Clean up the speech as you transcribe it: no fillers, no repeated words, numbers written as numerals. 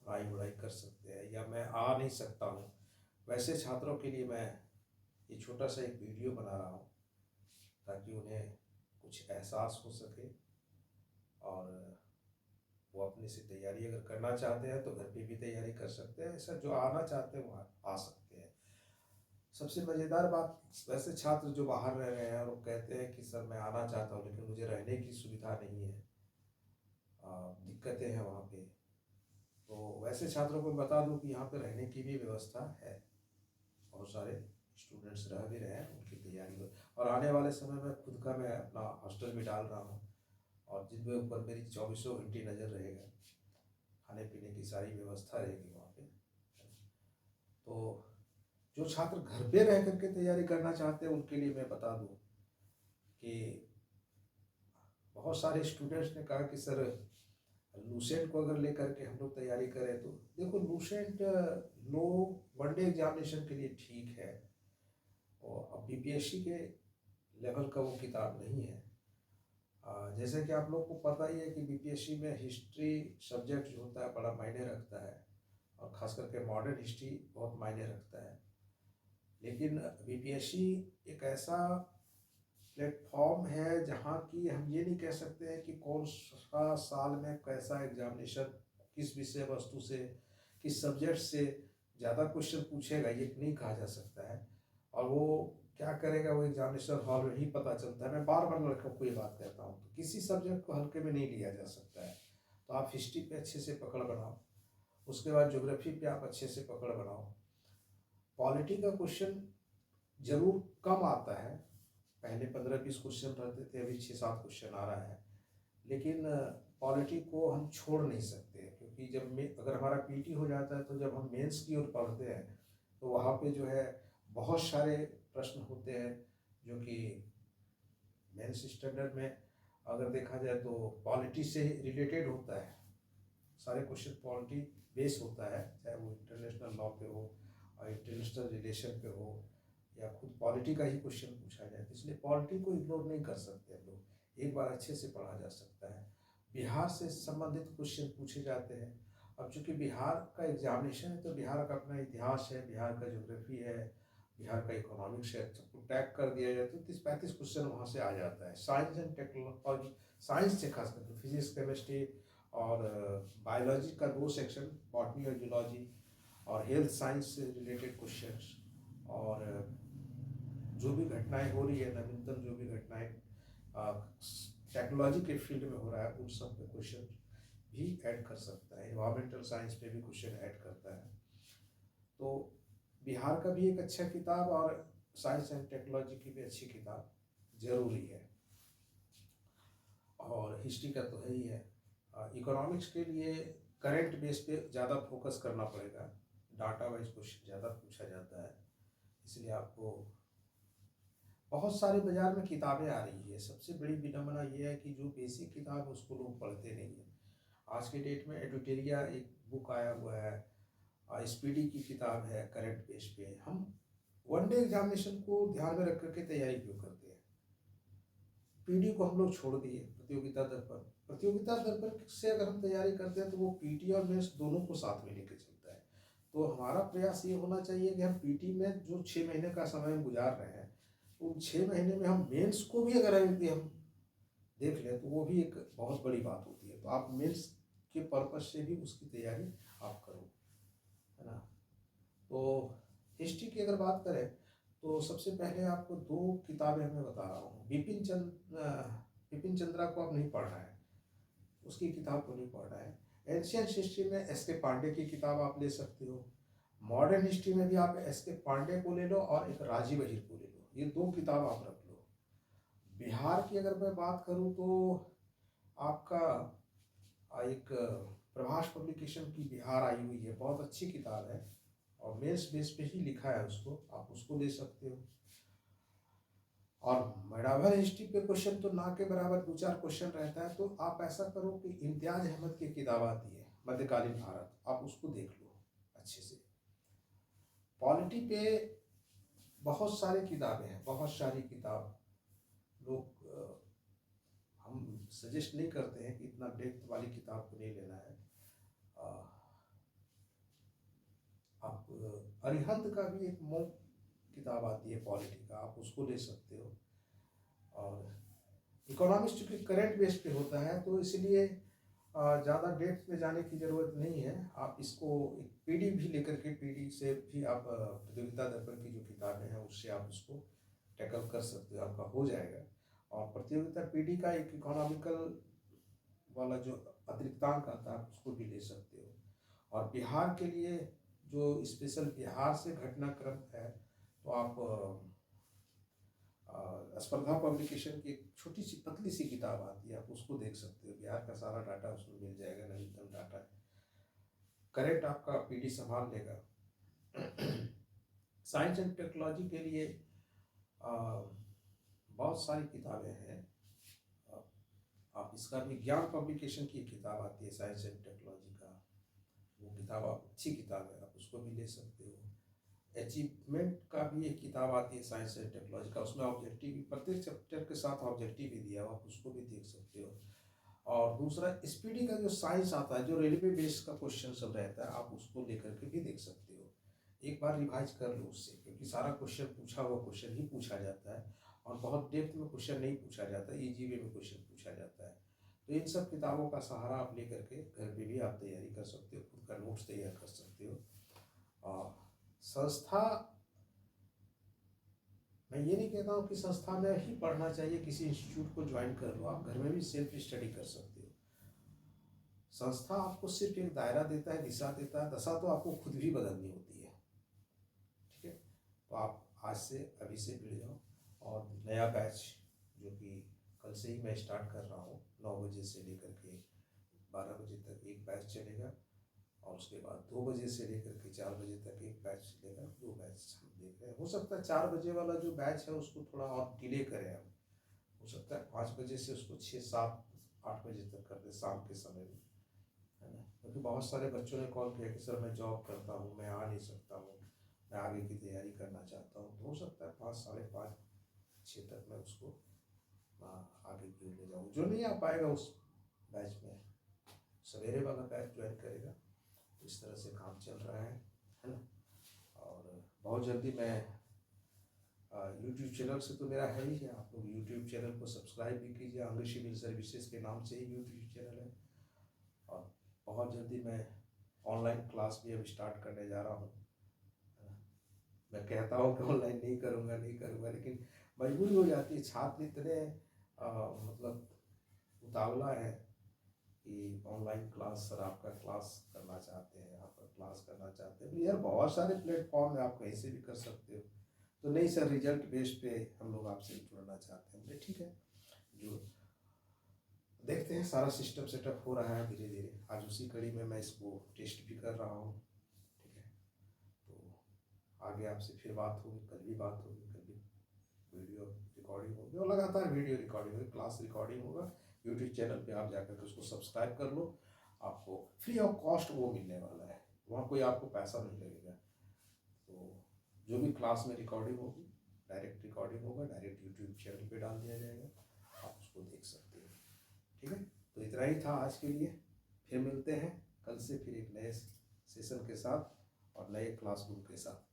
पढ़ाई वढ़ाई कर सकते हैं, या मैं आ नहीं सकता हूँ, वैसे छात्रों के लिए मैं ये छोटा सा एक वीडियो बना रहा हूँ ताकि उन्हें कुछ एहसास हो सके, और वो अपने से तैयारी अगर करना चाहते हैं तो घर पे भी तैयारी कर सकते हैं, ऐसा जो आना चाहते हैं वो आ सकते हैं। सबसे मज़ेदार बात, वैसे छात्र जो बाहर रह रहे हैं और वो कहते हैं कि सर मैं आना चाहता हूँ लेकिन मुझे रहने की सुविधा नहीं है, दिक्कतें हैं वहाँ पे, तो वैसे छात्रों को बता दूँ कि यहाँ पे रहने की भी व्यवस्था है। बहुत सारे स्टूडेंट्स रह भी रहे हैं, उनकी तैयारी हो, और आने वाले समय में खुद का मैं अपना हॉस्टल भी डाल रहा हूँ, और जिनके ऊपर मेरी 24 घंटे नज़र रहेगा, खाने पीने की सारी व्यवस्था रहेगी वहाँ पे। तो जो छात्र घर पे रह करके तैयारी करना चाहते हैं उनके लिए मैं बता दूँ कि बहुत सारे स्टूडेंट्स ने कहा कि सर लूसेंट को अगर लेकर के हम लोग तैयारी करें, तो देखो लूसेंट नो वनडे एग्जामिनेशन के लिए ठीक है, और अब बीपीएससी के लेवल का वो किताब नहीं है। जैसे कि आप लोग को पता ही है कि बीपीएससी में हिस्ट्री सब्जेक्ट जो होता है बड़ा मायने रखता है, और ख़ास करके मॉडर्न हिस्ट्री बहुत मायने रखता है। लेकिन बीपीएससी एक ऐसा प्लेटफॉर्म है जहाँ की हम ये नहीं कह सकते हैं कि कौन सा साल में कैसा एग्जामिनेशन, किस विषय वस्तु से, किस सब्जेक्ट से ज़्यादा क्वेश्चन पूछेगा, ये नहीं कहा जा सकता है। और वो क्या करेगा वो एग्जामिनेशन हॉल में ही पता चलता है। मैं बार बार लड़कों को ये बात कहता हूँ, तो किसी सब्जेक्ट को हल्के में नहीं लिया जा सकता है। तो आप हिस्ट्री पे अच्छे से पकड़ बनाओ, उसके बाद ज्योग्राफी पे आप अच्छे से पकड़ बनाओ। पॉलिटी का क्वेश्चन जरूर कम आता है, पहले 15-20 क्वेश्चन रहते थे, अभी 6-7 क्वेश्चन आ रहा है, लेकिन पॉलिटी को हम छोड़ नहीं सकते, क्योंकि जब में अगर हमारा पीटी हो जाता है तो जब हम मेंस की ओर पढ़ते हैं तो वहाँ पे जो है बहुत सारे प्रश्न होते हैं जो कि मेंस स्टैंडर्ड में अगर देखा जाए तो पॉलिटी से रिलेटेड होता है। सारे क्वेश्चन पॉलिटी बेस होता है, चाहे वो इंटरनेशनल लॉ पे हो और इंटरनेशनल रिलेशन पे हो, या खुद पॉलिटी का ही क्वेश्चन पूछा जाए, तो इसलिए पॉलिटी को इग्नोर नहीं कर सकते हम लोग, एक बार अच्छे से पढ़ा जा सकता है। बिहार से संबंधित क्वेश्चन पूछे जाते हैं। अब चूंकि बिहार का एग्जामिनेशन है तो बिहार का अपना इतिहास है, बिहार का ज्योग्राफी है, बिहार का इकोनॉमिक्स है, सबको टैग कर दिया जाए तो 30-35 क्वेश्चन वहाँ से आ जाता है। साइंस एंड टेक्नोलॉजी, साइंस से खास करके फिजिक्स केमिस्ट्री और बायोलॉजी का 2 सेक्शन, बॉटनी और जूलॉजी, और हेल्थ साइंस से रिलेटेड क्वेश्चंस, और जो भी घटनाएं हो रही है, नवीनतम जो भी घटनाएं टेक्नोलॉजी के फील्ड में हो रहा है, उन सब पे क्वेश्चन भी ऐड कर सकता है। एनवायरमेंटल साइंस पे भी क्वेश्चन ऐड करता है। तो बिहार का भी एक अच्छा किताब और साइंस एंड टेक्नोलॉजी की भी अच्छी किताब जरूरी है, और हिस्ट्री का तो है ही है। इकोनॉमिक्स के लिए करंट बेस पे ज़्यादा फोकस करना पड़ेगा, डाटा वाइज क्वेश्चन ज़्यादा पूछा जाता है, इसलिए आपको बहुत सारे बाज़ार में किताबें आ रही है। सबसे बड़ी विडंबना ये है कि जो बेसिक किताब है उसको लोग पढ़ते नहीं हैं। आज के डेट में एडिटोरिया एक बुक आया हुआ है, एसपीडी की किताब है करंट बेस पे। हम वनडे एग्जामिनेशन को ध्यान में रख करके तैयारी क्यों करते हैं? पीडी को हम लोग छोड़ दिए, प्रतियोगिता दर पर, प्रतियोगिता दर पर से अगर हम तैयारी करते हैं तो वो पीटी और मेंस दोनों को साथ में लेके चलता है। तो हमारा प्रयास ये होना चाहिए कि हम पीटी में जो 6 महीने का समय हम गुजार रहे हैं, उन 6 महीने में हम मेंस को भी अगर यदि हम देख लें तो वो भी एक बहुत बड़ी बात होती है। तो आप मेंस के पर्पज से भी उसकी तैयारी आप करो, है ना। तो हिस्ट्री की अगर बात करें तो सबसे पहले आपको 2 किताबें मैं बता रहा हूँ। बिपिन चंद्रा को आप नहीं पढ़ना है, उसकी किताब को नहीं पढ़ना है। एंशियंट हिस्ट्री में एस के पांडे की किताब आप ले सकते हो। मॉडर्न हिस्ट्री में भी आप एस के पांडे को ले लो और एक राजीव अहिर को ले लो, ये 2 किताब आप रख लो। बिहार की अगर मैं बात करूँ तो आपका एक प्रभास पब्लिकेशन की बिहार आई हुई है, बहुत अच्छी किताब है, और मेंस बेस पे ही लिखा है उसको, आप उसको ले सकते हो। और मेडावल हिस्ट्री पे क्वेश्चन तो ना के बराबर 2-4 क्वेश्चन रहता है, तो आप ऐसा करो कि इम्तियाज अहमद की किताब आती है मध्यकालीन भारत, आप उसको देख लो अच्छे से। पॉलिटी पे बहुत सारी किताबें हैं, बहुत सारी किताब लोग हम सजेस्ट नहीं करते हैं कि इतना डेप्थ वाली किताब को नहीं लेना है। अरिहंत का भी एक मॉक किताब आती है पॉलिटी का, आप उसको ले सकते हो। और इकोनॉमिक्स चूँकि करंट बेस पे होता है तो इसलिए ज़्यादा डेप्थ में जाने की ज़रूरत नहीं है। आप इसको एक पीडी भी लेकर के, पीडी से भी आप प्रतियोगिता दर्पण की जो किताबें हैं उससे आप उसको टैकल कर सकते हो, आपका हो जाएगा। और प्रतियोगिता पीडी का एक इकोनॉमिकल वाला जो अतिरिक्तांक आता है आप उसको भी ले सकते हो। और बिहार के लिए जो स्पेशल बिहार से घटनाक्रम है तो आप स्पर्धा पब्लिकेशन की एक छोटी सी पतली सी किताब आती है, आप उसको देख सकते हो। बिहार का सारा डाटा उसमें मिल जाएगा, नवीनतम डाटा है, करेक्ट आपका पीडी संभाल लेगा। साइंस एंड टेक्नोलॉजी के लिए बहुत सारी किताबें हैं। आप इसका भी ज्ञान पब्लिकेशन की किताब आती है साइंस एंड टेक्नोलॉजी का, वो किताब आप अच्छी किताब है, आप उसको भी ले सकते हो। अचीवमेंट का भी एक किताब आती है साइंस एंड टेक्नोलॉजी का, उसमें ऑब्जेक्टिव प्रत्येक चैप्टर के साथ ऑब्जेक्टिव भी दिया हो, आप उसको भी देख सकते हो। और दूसरा स्पीडी का जो साइंस आता है, जो रेलवे बेस्ड का क्वेश्चन सब रहता है, आप उसको लेकर के भी देख सकते हो। एक बार रिवाइज कर लो उससे, क्योंकि सारा क्वेश्चन पूछा हुआ क्वेश्चन ही पूछा जाता है और बहुत डेप्थ में क्वेश्चन नहीं पूछा जाता, ईजी वे में क्वेश्चन पूछा जाता है। तो इन सब किताबों का सहारा आप लेकर के घर पे भी आप तैयारी कर सकते हो, खुद का नोट्स तैयार कर सकते हो। और संस्था, मैं ये नहीं कहता हूँ कि संस्था में ही पढ़ना चाहिए, किसी इंस्टीट्यूट को ज्वाइन कर लो, आप घर में भी सेल्फ स्टडी कर सकते हो। संस्था आपको सिर्फ एक दायरा देता है, दिशा देता है, दशा तो आपको खुद भी बदलनी होती है। ठीक है, तो आप आज से अभी से जुड़ जाओ। और नया बैच जो कि कल से ही मैं स्टार्ट कर रहा हूँ, 9 बजे से लेकर के 12 बजे तक एक बैच चलेगा, और उसके बाद 2 बजे से लेकर के 4 बजे तक एक बैच चलेगा। 2 बैच हम देख रहे हैं, हो सकता है 4 बजे वाला जो बैच है उसको थोड़ा और डिले करें हम, हो सकता है 5 बजे से उसको 6, 7, 8 बजे तक कर दे शाम के समय में, है ना। क्योंकि बहुत सारे बच्चों ने कॉल किया कि सर मैं जॉब करता हूँ, मैं आ नहीं सकता हूँ, मैं आगे की तैयारी करना चाहता हूँ। तो हो सकता है 5, 5:30, 6 तक मैं उसको आगे की ले जाऊँ। जो नहीं आ पाएगा उस बैच में सवेरे वाला बैच ज्वाइन करेगा। इस तरह से काम चल रहा है ना। और बहुत जल्दी मैं यूट्यूब चैनल से तो मेरा है ही है, आप लोग यूट्यूब चैनल को सब्सक्राइब भी कीजिए, अंग सिविल सर्विसेज के नाम से ही यूट्यूब चैनल है। और बहुत जल्दी मैं ऑनलाइन क्लास भी अब स्टार्ट करने जा रहा हूँ। मैं कहता हूँ कि ऑनलाइन नहीं करूँगा, लेकिन मजबूरी हो जाती है। छात्र इतने मतलब उतावला है कि ऑनलाइन क्लास सर आपका क्लास करना चाहते हैं, आपका क्लास करना चाहते हैं। यार बहुत सारे प्लेटफॉर्म है, आप कहीं से भी कर सकते हो। तो नहीं सर, रिजल्ट बेस पे हम लोग आपसे जुड़ना चाहते हैं। बोले ठीक है, जो देखते हैं, सारा सिस्टम सेटअप हो रहा है धीरे धीरे। आज उसी कड़ी में मैं इसको टेस्ट भी कर रहा हूँ। ठीक है, तो आगे आपसे फिर बात होगी, कल भी बात होगी, कल भी वीडियो रिकॉर्डिंग होगी, और लगातार वीडियो रिकॉर्डिंग होगी, क्लास रिकॉर्डिंग होगा। यूट्यूब चैनल पे आप जाकर के उसको सब्सक्राइब कर लो, आपको फ्री ऑफ कॉस्ट वो मिलने वाला है, वहाँ कोई आपको पैसा नहीं लगेगा। तो जो भी क्लास में रिकॉर्डिंग होगी, डायरेक्ट रिकॉर्डिंग होगा, डायरेक्ट यूट्यूब चैनल पे डाल दिया जाएगा, आप उसको देख सकते हो। ठीक है, तो इतना ही था आज के लिए। फिर मिलते हैं कल से फिर एक नए सेशन के साथ और नए क्लासरूम के साथ।